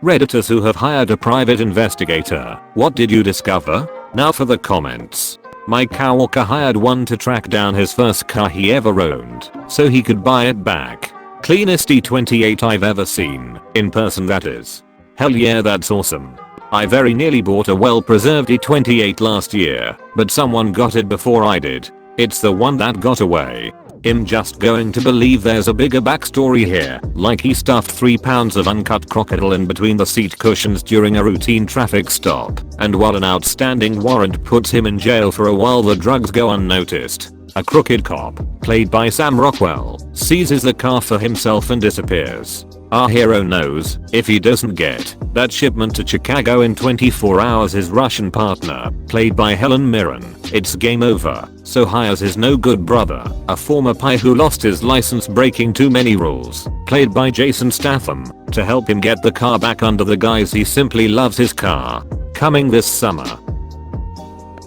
Redditors who have hired a private investigator, what did you discover? Now for the comments. My coworker hired one to track down his first car he ever owned, so he could buy it back. Cleanest E28 I've ever seen, in person that is. Hell yeah, that's awesome. I very nearly bought a well-preserved E28 last year, but someone got it before I did. It's the one that got away. I'm just going to believe there's a bigger backstory here, like he stuffed 3 pounds of uncut crocodile in between the seat cushions during a routine traffic stop, and while an outstanding warrant puts him in jail for a while the drugs go unnoticed. A crooked cop, played by Sam Rockwell, seizes the car for himself and disappears. Our hero knows, if he doesn't get that shipment to Chicago in 24 hours his Russian partner, played by Helen Mirren, it's game over, so hires his no-good brother, a former PI who lost his license breaking too many rules, played by Jason Statham, to help him get the car back under the guise he simply loves his car. Coming this summer.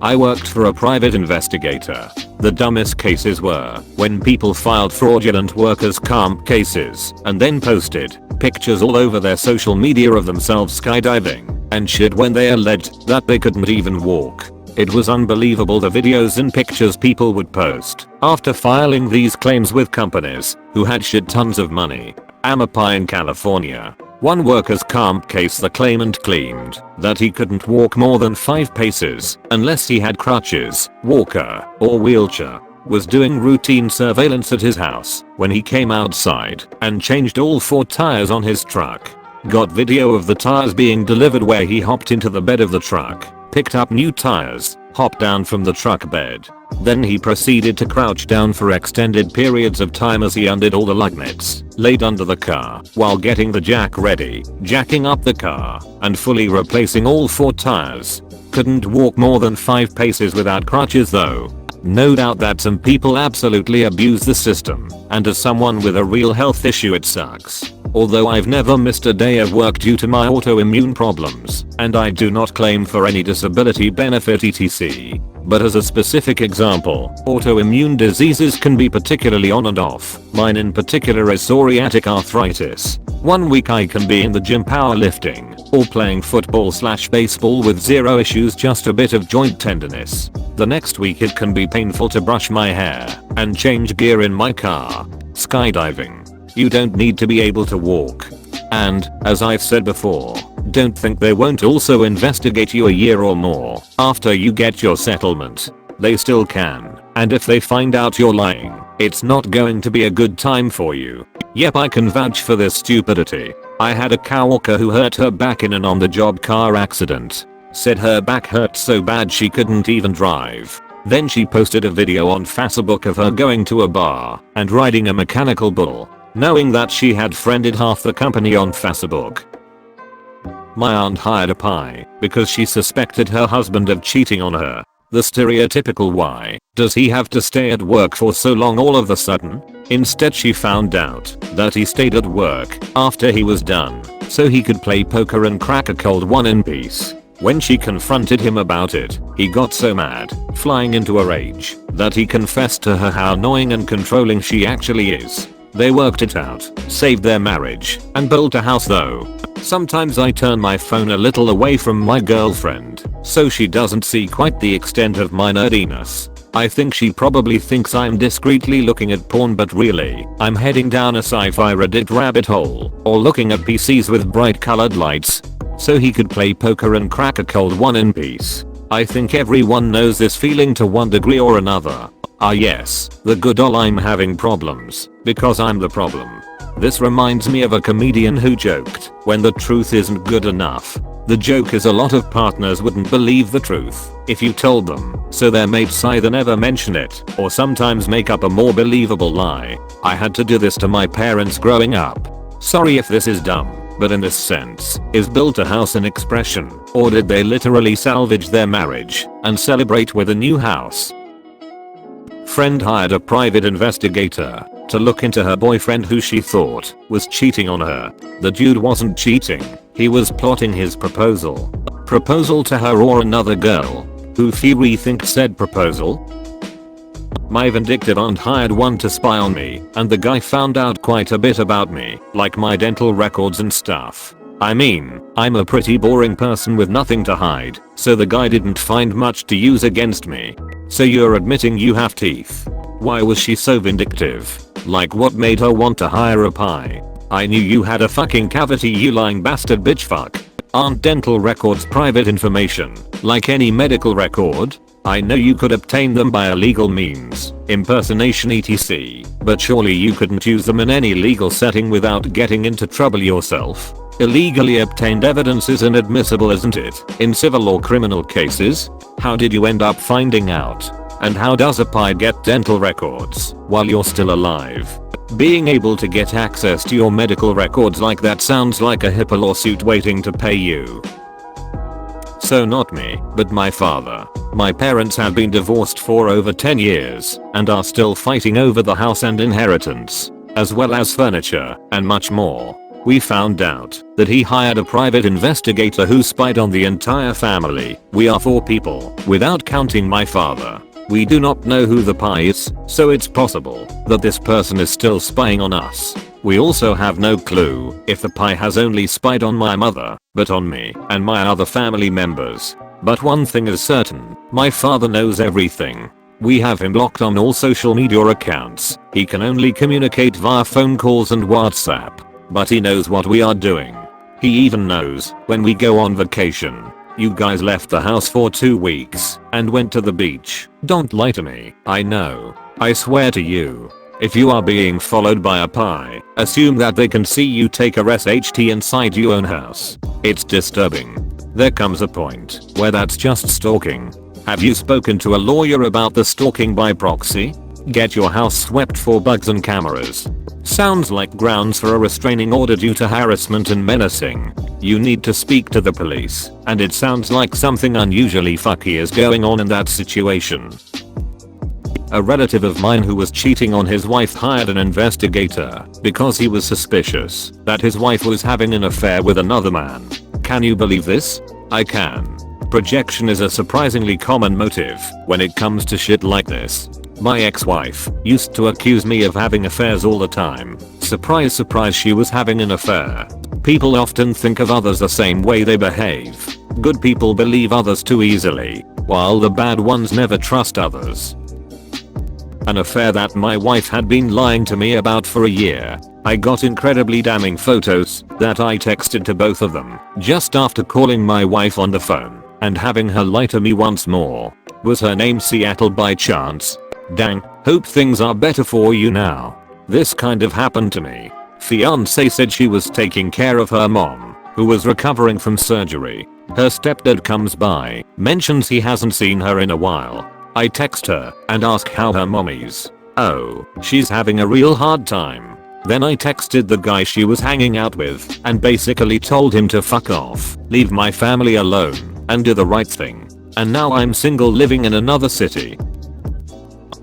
I worked for a private investigator. The dumbest cases were when people filed fraudulent workers' comp cases and then posted pictures all over their social media of themselves skydiving and shit when they alleged that they couldn't even walk. It was unbelievable the videos and pictures people would post after filing these claims with companies who had shit tons of money. I'm a PI in California. One workers' comp case the claimant claimed that he couldn't walk more than 5 paces unless he had crutches, walker, or wheelchair. Was doing routine surveillance at his house when he came outside and changed all 4 tires on his truck. Got video of the tires being delivered where he hopped into the bed of the truck, picked up new tires, hopped down from the truck bed. Then he proceeded to crouch down for extended periods of time as he undid all the lug nuts laid under the car while getting the jack ready, jacking up the car, and fully replacing all 4 tires. Couldn't walk more than 5 paces without crutches though. No doubt that some people absolutely abuse the system, and as someone with a real health issue it sucks. Although I've never missed a day of work due to my autoimmune problems, and I do not claim for any disability benefit etc. But as a specific example, autoimmune diseases can be particularly on and off. Mine in particular is psoriatic arthritis. One week I can be in the gym powerlifting, or playing football/baseball with zero issues, just a bit of joint tenderness. The next week it can be painful to brush my hair and change gear in my car. Skydiving. You don't need to be able to walk. And, as I've said before, don't think they won't also investigate you a year or more after you get your settlement. They still can, and if they find out you're lying, it's not going to be a good time for you. Yep, I can vouch for this stupidity. I had a coworker who hurt her back in an on-the-job car accident. Said her back hurt so bad she couldn't even drive. Then she posted a video on Facebook of her going to a bar and riding a mechanical bull, knowing that she had friended half the company on Facebook. My aunt hired a PI because she suspected her husband of cheating on her. The stereotypical why does he have to stay at work for so long all of a sudden? Instead she found out that he stayed at work after he was done so he could play poker and crack a cold one in peace. When she confronted him about it, he got so mad, flying into a rage, that he confessed to her how annoying and controlling she actually is. They worked it out, saved their marriage, and built a house though. Sometimes I turn my phone a little away from my girlfriend, so she doesn't see quite the extent of my nerdiness. I think she probably thinks I'm discreetly looking at porn, but really, I'm heading down a sci-fi Reddit rabbit hole, or looking at PCs with bright colored lights, so he could play poker and crack a cold one in peace. I think everyone knows this feeling to one degree or another. Ah yes, the good ol' I'm having problems, because I'm the problem. This reminds me of a comedian who joked, when the truth isn't good enough. The joke is a lot of partners wouldn't believe the truth if you told them, so their mates either never mention it, or sometimes make up a more believable lie. I had to do this to my parents growing up. Sorry if this is dumb, but in this sense, is built a house an expression, or did they literally salvage their marriage and celebrate with a new house? Friend hired a private investigator to look into her boyfriend who she thought was cheating on her. The dude wasn't cheating, he was plotting his proposal. Proposal to her or another girl. Who he rethink said proposal? My vindictive aunt hired one to spy on me, and the guy found out quite a bit about me, like my dental records and stuff. I mean, I'm a pretty boring person with nothing to hide, so the guy didn't find much to use against me. So you're admitting you have teeth? Why was she so vindictive? Like what made her want to hire a pie? I knew you had a fucking cavity, you lying bastard bitch fuck. Aren't dental records private information, like any medical record? I know you could obtain them by illegal means, impersonation etc, but surely you couldn't use them in any legal setting without getting into trouble yourself. Illegally obtained evidence is inadmissible, isn't it? In civil or criminal cases? How did you end up finding out? And how does a pie get dental records while you're still alive? Being able to get access to your medical records like that sounds like a HIPAA lawsuit waiting to pay you. So not me, but my father. My parents have been divorced for over 10 years and are still fighting over the house and inheritance, as well as furniture and much more. We found out that he hired a private investigator who spied on the entire family. We are 4 people, without counting my father. We do not know who the pie is, so it's possible that this person is still spying on us. We also have no clue if the pie has only spied on my mother, but on me and my other family members. But one thing is certain, my father knows everything. We have him blocked on all social media accounts. He can only communicate via phone calls and WhatsApp. But he knows what we are doing. He even knows when we go on vacation. You guys left the house for 2 weeks and went to the beach. Don't lie to me. I know. I swear to you. If you are being followed by a pie, assume that they can see you take a SHT inside your own house. It's disturbing. There comes a point where that's just stalking. Have you spoken to a lawyer about the stalking by proxy? Get your house swept for bugs and cameras. Sounds like grounds for a restraining order due to harassment and menacing. You need to speak to the police, and it sounds like something unusually fucky is going on in that situation. A relative of mine who was cheating on his wife hired an investigator because he was suspicious that his wife was having an affair with another man. Can you believe this? I can. Projection is a surprisingly common motive when it comes to shit like this. My ex-wife used to accuse me of having affairs all the time. Surprise surprise, she was having an affair. People often think of others the same way they behave. Good people believe others too easily, while the bad ones never trust others. An affair that my wife had been lying to me about for a year. I got incredibly damning photos that I texted to both of them just after calling my wife on the phone and having her lie to me once more. Was her name Seattle by chance? Dang, hope things are better for you now. This kind of happened to me. Fiance said she was taking care of her mom, who was recovering from surgery. Her stepdad comes by, mentions he hasn't seen her in a while. I text her and ask how her mom is. Oh, she's having a real hard time. Then I texted the guy she was hanging out with and basically told him to fuck off, leave my family alone, and do the right thing. And now I'm single living in another city.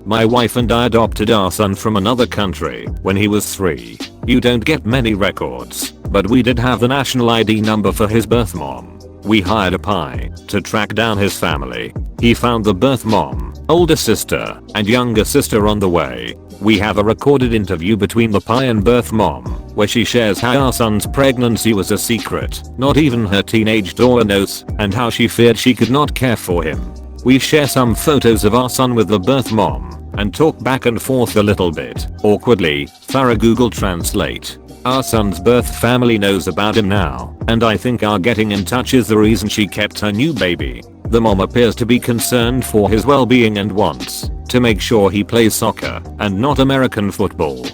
My wife and I adopted our son from another country when he was 3. You don't get many records, but we did have the national ID number for his birth mom. We hired a pie to track down his family. He found the birth mom, older sister, and younger sister on the way. We have a recorded interview between the pie and birth mom, where she shares how our son's pregnancy was a secret, not even her teenage daughter knows, and how she feared she could not care for him. We share some photos of our son with the birth mom, and talk back and forth a little bit, awkwardly, thorough Google Translate. Our son's birth family knows about him now, and I think our getting in touch is the reason she kept her new baby. The mom appears to be concerned for his well-being and wants to make sure he plays soccer and not American football.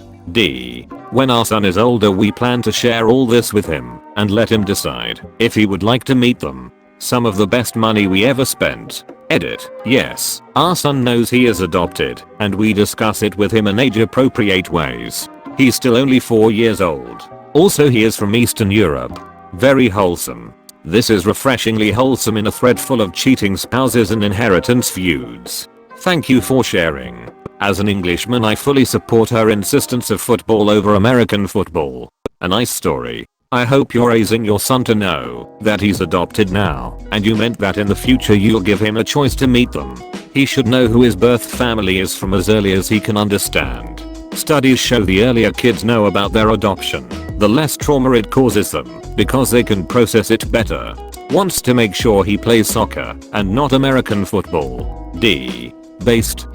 When our son is older, we plan to share all this with him and let him decide if he would like to meet them. Some of the best money we ever spent. Edit. Yes, our son knows he is adopted, and we discuss it with him in age-appropriate ways. He's still only 4 years old. Also, he is from Eastern Europe. Very wholesome. This is refreshingly wholesome in a thread full of cheating spouses and inheritance feuds. Thank you for sharing. As an Englishman, I fully support her insistence of football over American football. A nice story. I hope you're raising your son to know that he's adopted now, and you meant that in the future you'll give him a choice to meet them. He should know who his birth family is from as early as he can understand. Studies show the earlier kids know about their adoption, the less trauma it causes them, because they can process it better. Wants to make sure he plays soccer and not American football. D. Based.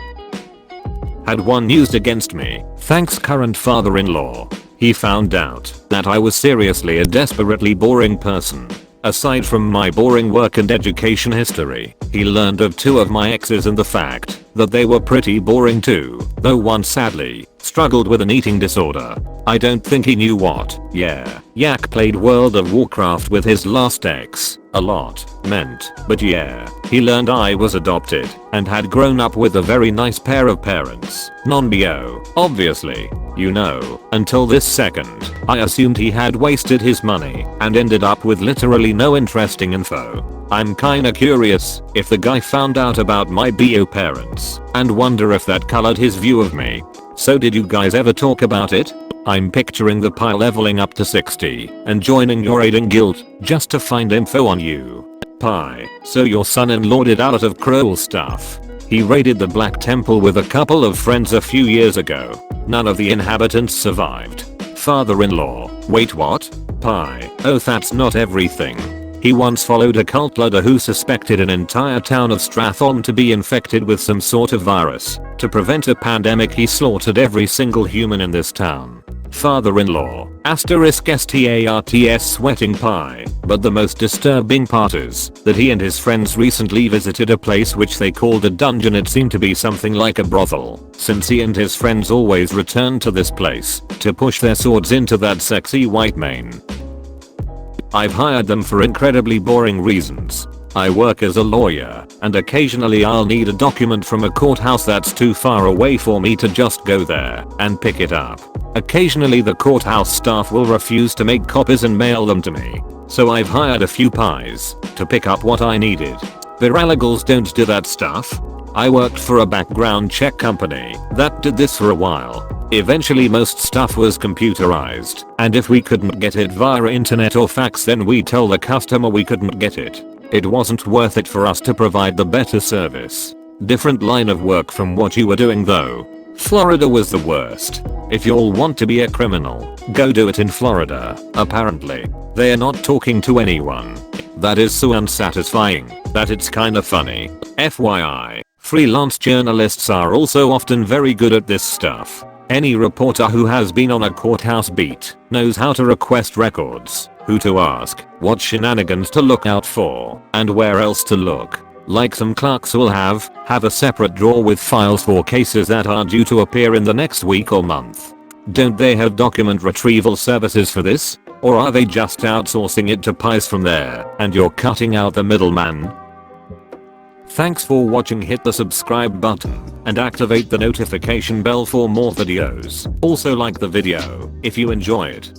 Had one used against me, thanks current father-in-law. He found out that I was seriously a desperately boring person. Aside from my boring work and education history, he learned of 2 of my exes and the fact that they were pretty boring too, though one sadly struggled with an eating disorder. I don't think he knew what Yak played World of Warcraft with his last ex a lot meant, but yeah, he learned I was adopted and had grown up with a very nice pair of parents, non-bio, obviously. You know, until this second, I assumed he had wasted his money and ended up with literally no interesting info. I'm kinda curious if the guy found out about my bio parents and wonder if that colored his view of me. So did you guys ever talk about it? I'm picturing the pile leveling up to 60 and joining your raiding guild just to find info on you. Pie, so your son-in-law did a lot of cruel stuff. He raided the Black Temple with a couple of friends a few years ago. None of the inhabitants survived. Father-in-law, wait what? Pie, oh that's not everything. He once followed a cult leader who suspected an entire town of Strathon to be infected with some sort of virus. To prevent a pandemic he slaughtered every single human in this town. Father-in-law, *STARTS sweating pie. But the most disturbing part is that he and his friends recently visited a place which they called a dungeon. It seemed to be something like a brothel, since he and his friends always returned to this place to push their swords into that sexy white mane. I've hired them for incredibly boring reasons. I work as a lawyer, and occasionally I'll need a document from a courthouse that's too far away for me to just go there and pick it up. Occasionally the courthouse staff will refuse to make copies and mail them to me, so I've hired a few pies to pick up what I needed. Viralegals don't do that stuff. I worked for a background check company that did this for a while. Eventually most stuff was computerized, and if we couldn't get it via internet or fax then we tell the customer we couldn't get it. It wasn't worth it for us to provide the better service. Different line of work from what you were doing though. Florida was the worst. If y'all want to be a criminal, go do it in Florida. Apparently, they are not talking to anyone. That is so unsatisfying that it's kinda funny. FYI, freelance journalists are also often very good at this stuff. Any reporter who has been on a courthouse beat knows how to request records, who to ask, what shenanigans to look out for, and where else to look. Like some clerks will have a separate drawer with files for cases that are due to appear in the next week or month. Don't they have document retrieval services for this? Or are they just outsourcing it to pies from there and you're cutting out the middleman? Thanks for watching. Hit the subscribe button and activate the notification bell for more videos. Also like the video if you enjoy it.